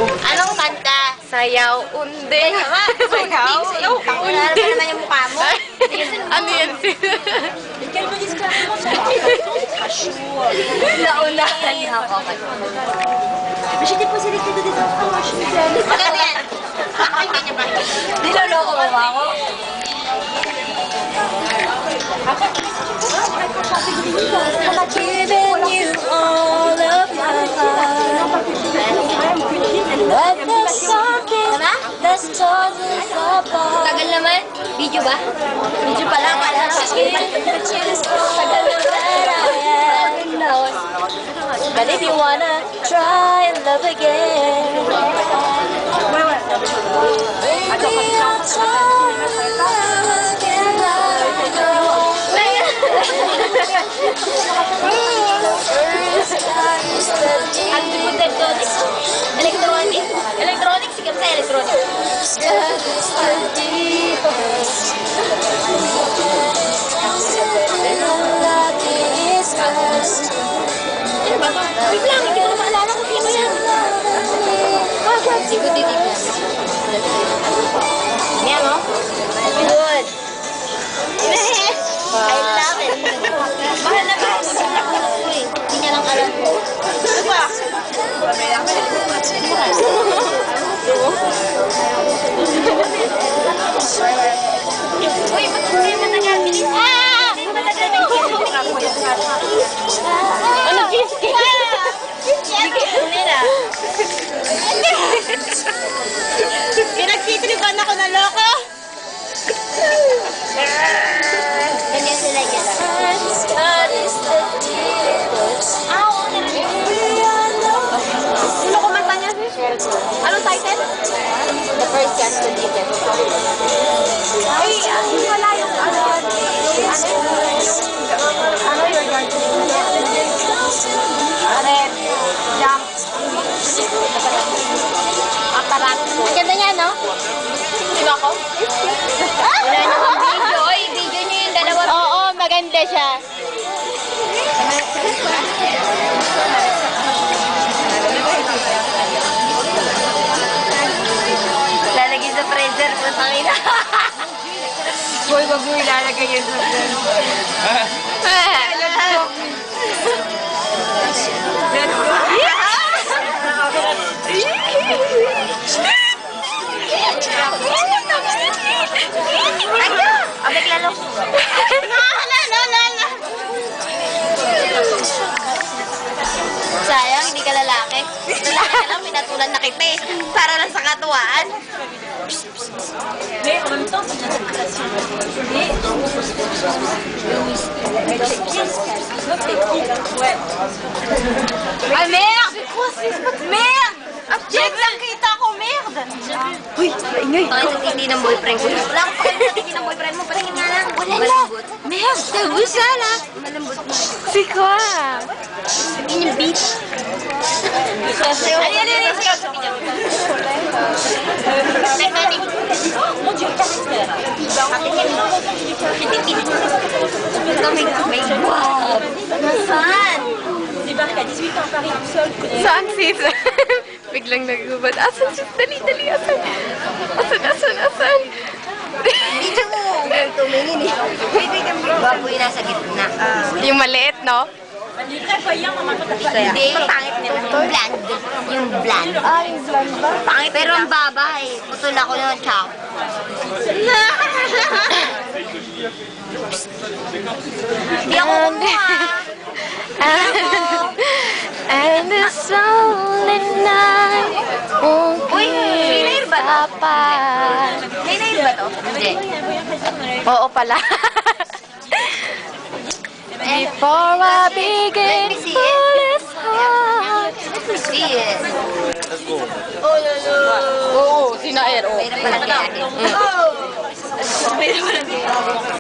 Anong kanta? Sayaw undi. Sayaw? Wala pa naman yung mukha mo. Ano yan sila? Naunahan niya ako. Mais j'étais posé les cadeaux des enfants, moi je suis allée. Maganda yan. Pakinggan niya ba? Niloloko mo ba ako? I've given you all of my heart, but there's something that's torn us apart. Tagal naman. Video ba? Video pa lang. Tagal naman I am. But if you wanna try and love again, baby, I'll try again. Electronic? Electronic? Sigam sa electronic. Wait lang, hindi ko na maalala kung sino yan. Hindi ko titignan. Yan, no? Good. I love it. Mahal na ba? Hindi niya lang alam ko. Ano ba? Uy, ba't hindi matagal? Bilis! Ah! Hindi matagal na ano, Giski? Giski nila. Pinagtitripan ako na loko. Ganyan sila yan. Sino kumanta niya? Anong title? The first cast to be there. Ay, yung pala yung ano your garden? Red, jump, aparat. Ang ganda niya, no? Sino ako? Wala namang video. Oy, video niyo yung dalawa. Oo, maganda siya. Lalagay sa freezer po, tangina. Boy, wag mo ilalagay yun sa Abig lalo. Sayang, hindi ka lalaki. Lalaki ka lang, pinatulan na kita eh. Para lang sa katuwaan. Mais en même temps, c'est une interprétation. Ouais. Ay, merde! Merde! Check lang kita ko, merde! Uy, ingay. Bakit sa titi ng boyfriend ko? Wala akong pakita sa titi ng boyfriend mo. Patingin nga lang. Wala na. Merde! Tagusa na! Malambot mo. C'est quoi? Yun yung beat. Allez, sigaw sa video. Technique. Mon Dieu, caractère. May wow. Nasaan? Débarque à 18 ans à Paris tout seul. Saan sis? Biglang nagubad. Asan sis? Dali, asan? Asan? Dito mo. Tumingin eh. Wait, baboy nasa gitna. Yung maliit, no? Il est très voyant, maman, quand t'as Kaya, hindi. Pangit nila. Yung bland. Yung bland. Yung bland ba? Pangit pero ang baba eh. Putol ako ng chow. Hindi ako kumuha. And this lonely night won't Uy, may nail ba to? May nail ba to? Hindi. Oo pala. Before I begin Let me see to it. this heart. Let me see it. Oo, sinaer. Mayroon pala kaya.